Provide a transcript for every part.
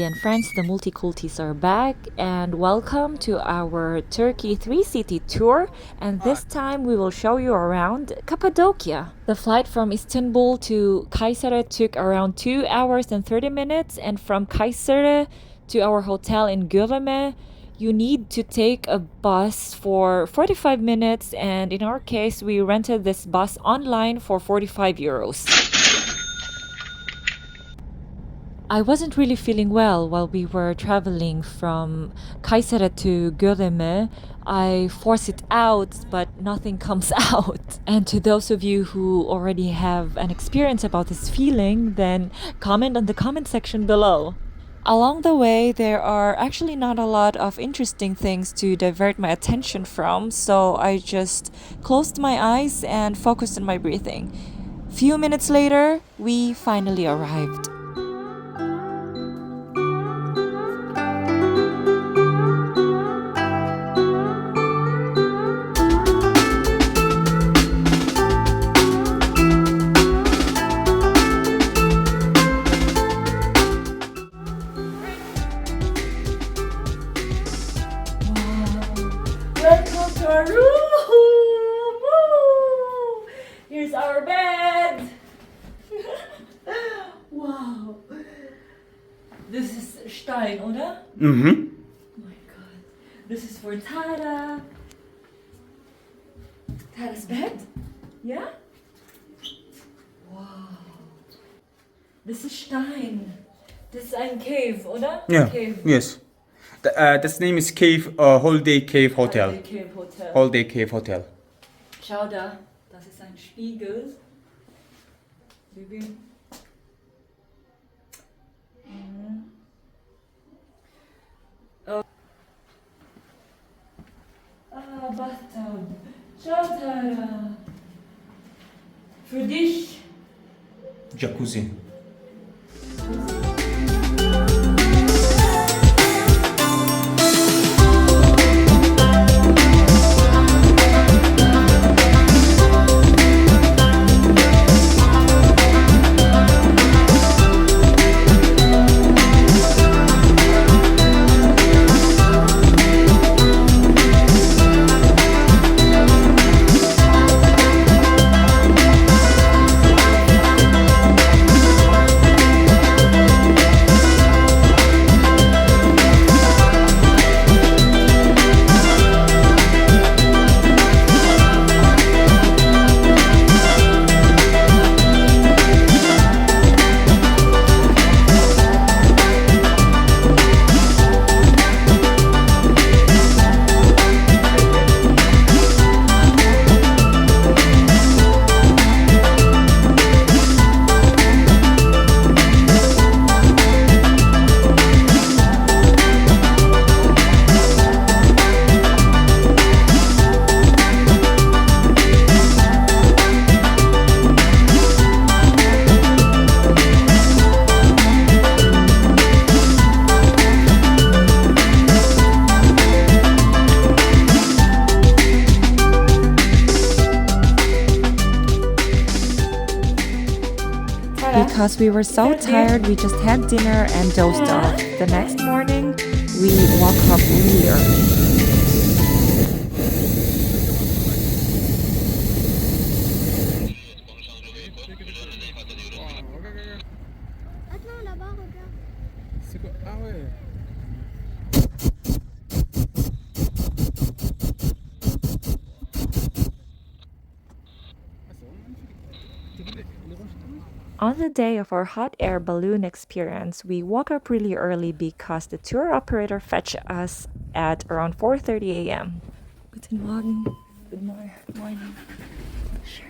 and friends, the Multikultis are back, and welcome to our Turkey 3-city tour. And this time we will show you around Cappadocia. The flight from Istanbul to Kayseri took around 2 hours and 30 minutes, and from Kayseri to our hotel in Güleme, you need to take a bus for 45 minutes, and in our case, we rented this bus online for 45 euros. I wasn't really feeling well while we were traveling from Kayseri to Güleme. I force it out, but nothing comes out. And to those of you who already have an experience about this feeling, then comment on the comment section below. Along the way, there are actually not a lot of interesting things to divert my attention from, so I just closed my eyes and focused on my breathing. Few minutes later, we finally arrived. Welcome to our room! Woo! Here's our bed! Wow! This is Stein, oder? Mhm. Oh my god. This is for Tara. Tara's bed? Yeah? Wow. This is Stein. Das ist ein Cave, oder? Yeah. Cave. Yes. This name is Cave Holiday Cave Hotel. Holiday Cave Hotel. Holiday Cave Hotel. Schau da, das ist ein Spiegel. Baby. Oh. Ah, Bathtub. Schau, Tara. Für dich. Jacuzzi. Because we were so tired, we just had dinner and dozed off. The next morning, we woke up really early. On the day of our hot air balloon experience, we woke up really early because the tour operator fetched us at around 4:30 a.m. Guten Morgen. Good morning. Sure.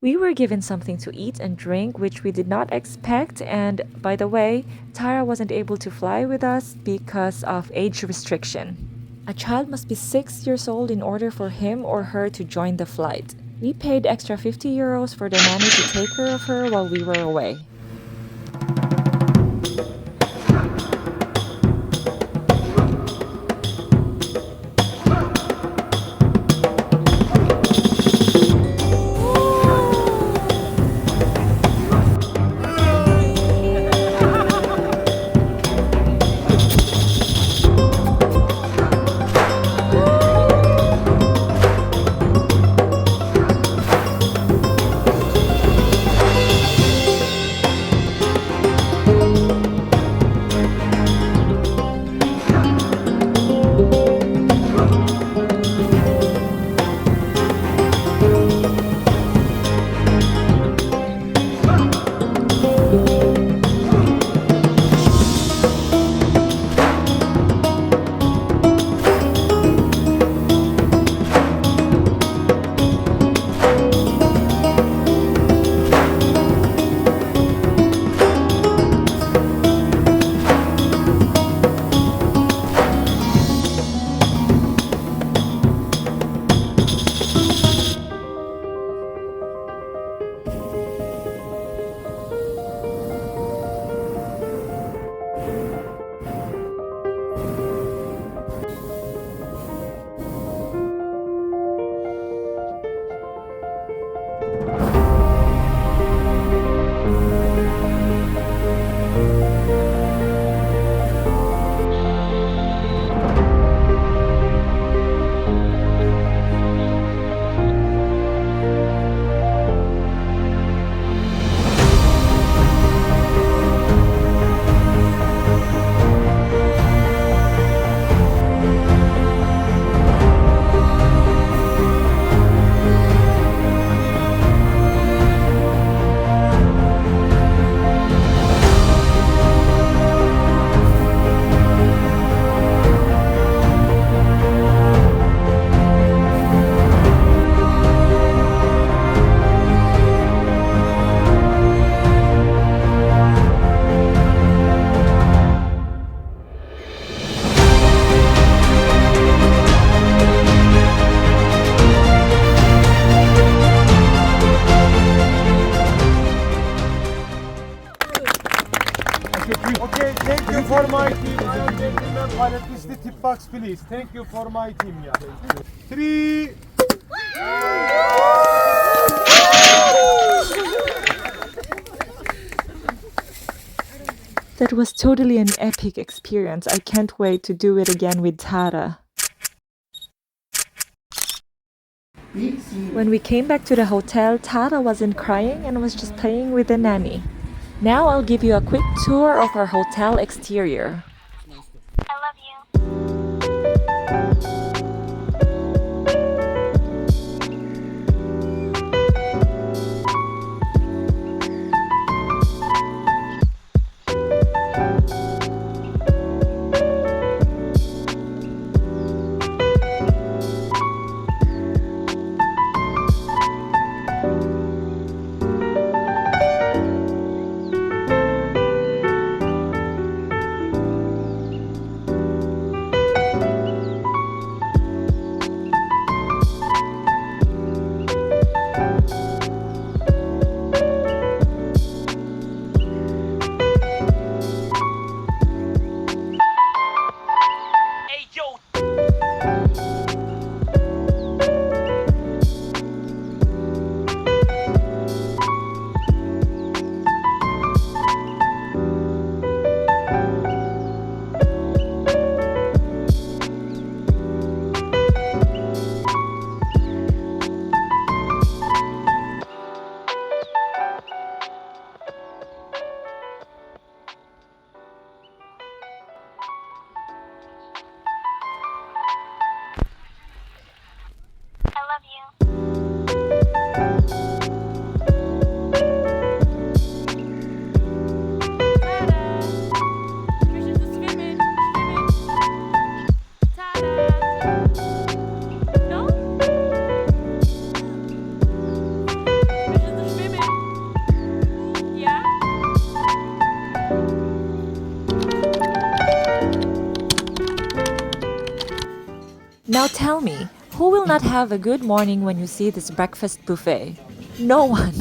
We were given something to eat and drink, which we did not expect, and by the way, Tara wasn't able to fly with us because of age restriction. A child must be 6 years old in order for him or her to join the flight. We paid extra 50 euros for the nanny to take care of her while we were away. Okay, thank you for my team. I am gentleman pilot. This is the tip box, please. Thank you for my team. Yeah. 3. That was totally an epic experience. I can't wait to do it again with Tara. When we came back to the hotel, Tara wasn't crying and was just playing with the nanny. Now I'll give you a quick tour of our hotel exterior. I love you. I love you. Now tell me, who will not have a good morning when you see this breakfast buffet? No one.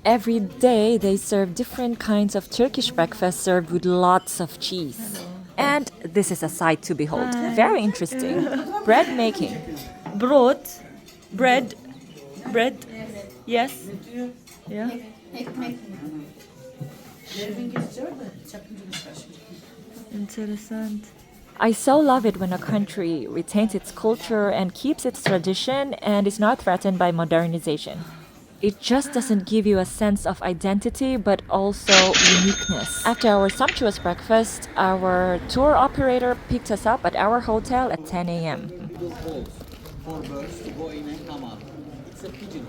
Every day they serve different kinds of Turkish breakfast served with lots of cheese. And this is a sight to behold. Very interesting. Bread making. Bread. Yes. Yeah. Interessant. I so love it when a country retains its culture and keeps its tradition and is not threatened by modernization. It just doesn't give you a sense of identity but also uniqueness. After our sumptuous breakfast, our tour operator picked us up at our hotel at 10 a.m. For birds to go in and come out. It's a pigeon.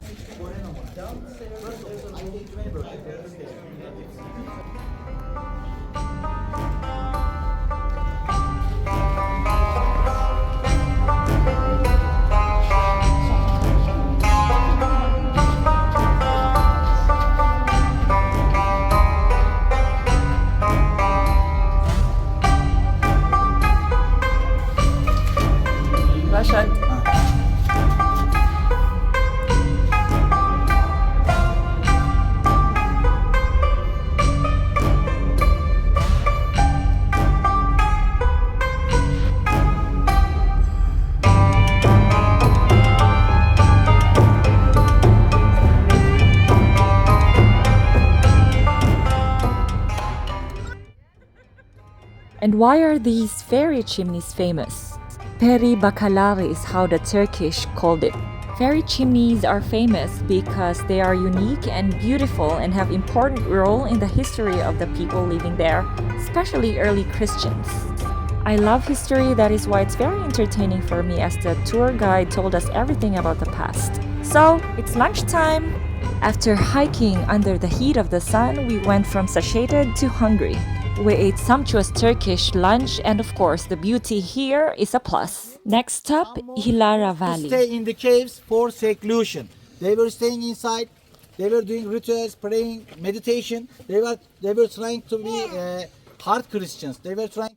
And why are these fairy chimneys famous? Peri bakaları is how the Turkish called it. Fairy chimneys are famous because they are unique and beautiful and have important role in the history of the people living there, especially early Christians. I love history, that is why it's very entertaining for me as the tour guide told us everything about the past. So, it's lunchtime. After hiking under the heat of the sun, we went from satiated to hungry. We ate sumptuous Turkish lunch and of course the beauty here is a plus. Next stop, Hilara Valley. Stay in the caves for seclusion. They were staying inside. They were doing rituals, praying, meditation. They were trying to be hard Christians. They were trying.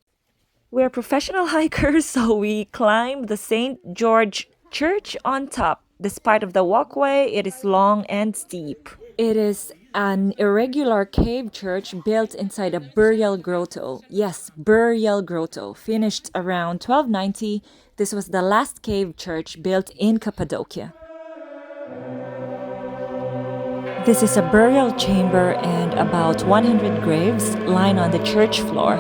We're professional hikers, so we climbed the St. George Church on top. Despite of the walkway, it is long and steep. It is An irregular cave church built inside a burial grotto. Yes, burial grotto. Finished around 1290. This was the last cave church built in Cappadocia. This is a burial chamber and about 100 graves line on the church floor.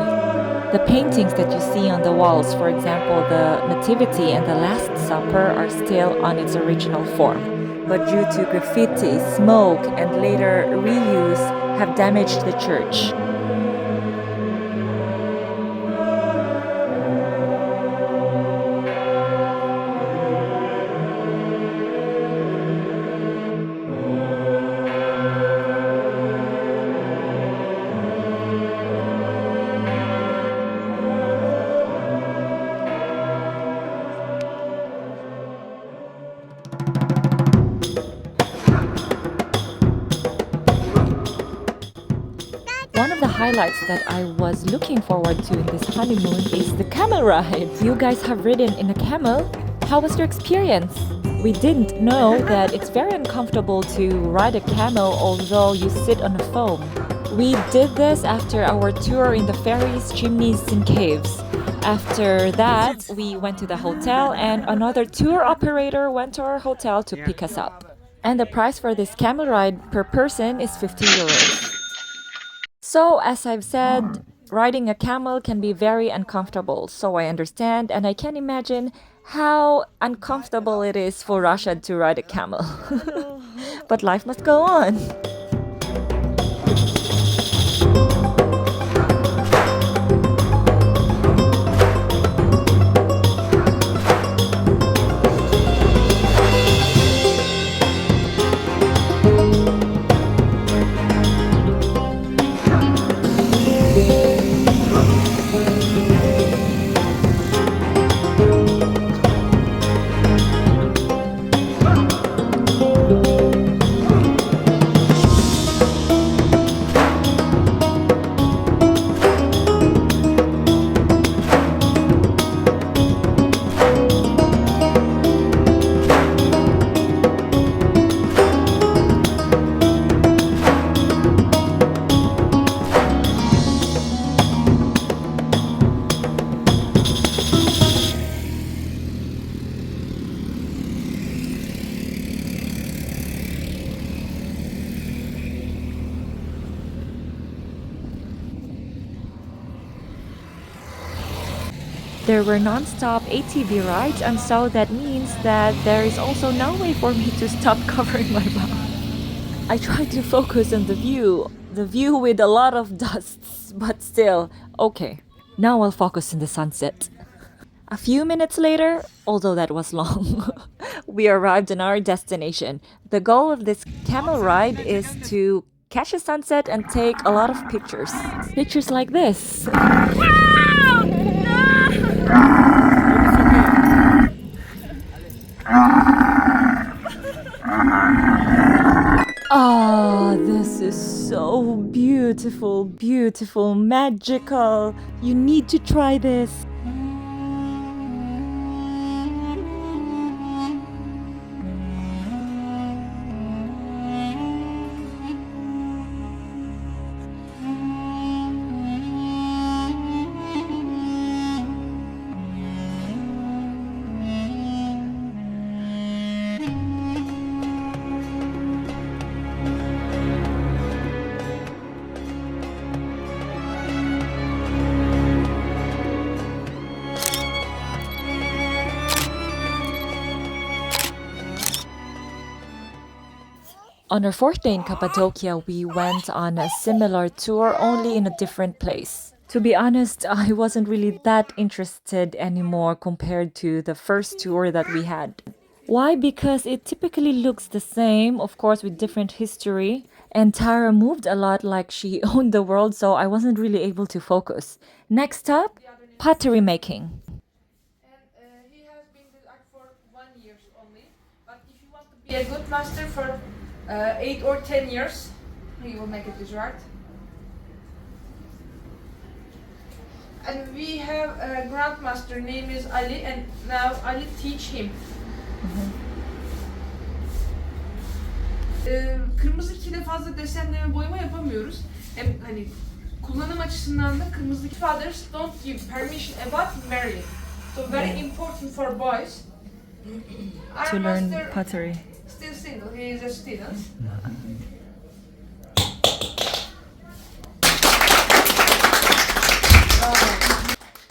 The paintings that you see on the walls, for example, the Nativity and the Last Supper, are still on its original form. But due to graffiti, smoke, and later reuse, have damaged the church. One of the highlights that I was looking forward to in this honeymoon is the camel ride. You guys have ridden in a camel? How was your experience? We didn't know that it's very uncomfortable to ride a camel although you sit on a foam. We did this after our tour in the ferries, chimneys, and caves. After that, we went to the hotel and another tour operator went to our hotel to pick us up. And the price for this camel ride per person is 50 euros. So, as I've said, riding a camel can be very uncomfortable, so I understand and I can imagine how uncomfortable it is for Rashad to ride a camel. But life must go on. There were non-stop ATV rides, and so that means that there is also no way for me to stop covering my mouth. I tried to focus on the view with a lot of dusts, but still, okay. Now I'll focus on the sunset. A few minutes later, although that was long, we arrived in our destination. The goal of this camel ride is to catch a sunset and take a lot of pictures. Pictures like this. Ah, this is so beautiful, beautiful, magical. You need to try this. On our fourth day in Cappadocia, we went on a similar tour, only in a different place. To be honest, I wasn't really that interested anymore compared to the first tour that we had. Why? Because it typically looks the same, of course, with different history. And Tara moved a lot like she owned the world, so I wasn't really able to focus. Next up, pottery making. And he has been doing art for 1 year only. But if you want to be a good master for 8 or 10 years, he will make it this art. And we have a grandmaster, name is Ali, and now Ali teach him. Kırmızı kile fazla desenleme boyama yapamıyoruz. Hem hani kullanım açısından da kırmızı fathers don't give permission about marrying. So very important for boys. To Our learn master pottery. still single. He is a student.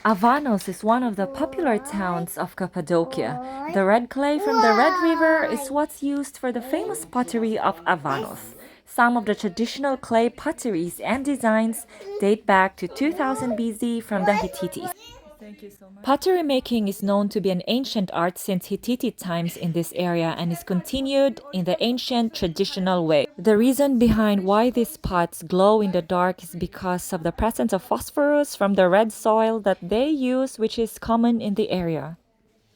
Avanos is one of the popular towns of Cappadocia. The red clay from the Red River is what's used for the famous pottery of Avanos. Some of the traditional clay potteries and designs date back to 2000 BC from the Hittites. Pottery making is known to be an ancient art since Hittite times in this area and is continued in the ancient traditional way. The reason behind why these pots glow in the dark is because of the presence of phosphorus from the red soil that they use, which is common in the area.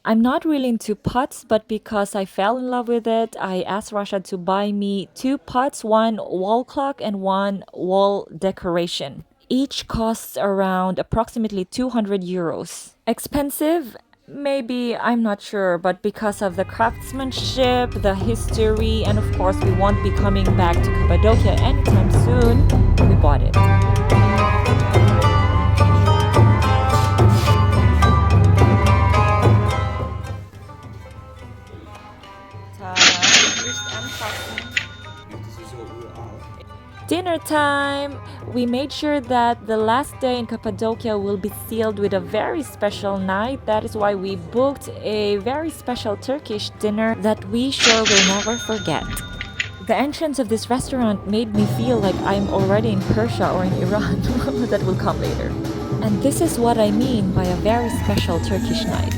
I'm not really into pots, but because I fell in love with it, I asked Rasha to buy me 2 pots, one wall clock and one wall decoration. Each costs around approximately 200 euros. Expensive? Maybe, I'm not sure, but because of the craftsmanship, the history, and of course we won't be coming back to Cappadocia anytime soon, we bought it. Dinner time! We made sure that the last day in Cappadocia will be sealed with a very special night. That is why we booked a very special Turkish dinner that we sure will never forget. The entrance of this restaurant made me feel like I'm already in Persia or in Iran. That will come later. And this is what I mean by a very special Turkish night.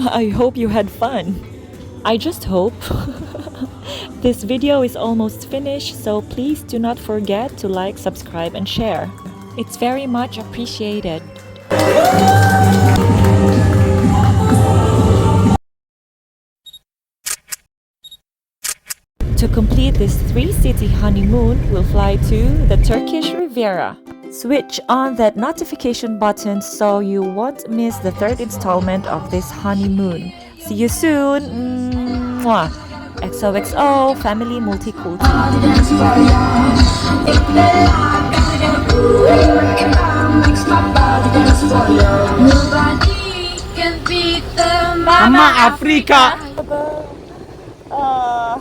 I hope you had fun. I just hope. This video is almost finished, so please do not forget to like, subscribe and share. It's very much appreciated. To complete this 3-city honeymoon, we'll fly to the Turkish Riviera. Switch on that notification button so you won't miss the 3rd installment of this honeymoon. See you soon! Mwah. XOXO, family multikulti. Mama Afrika.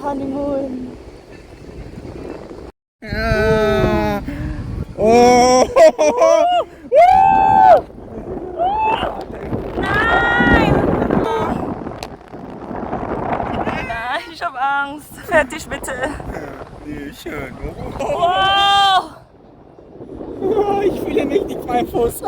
Honeymoon. Oh. Ich hab Angst. Fertig bitte. Schön. Wow! Ich fühle mich nicht mein Fuß.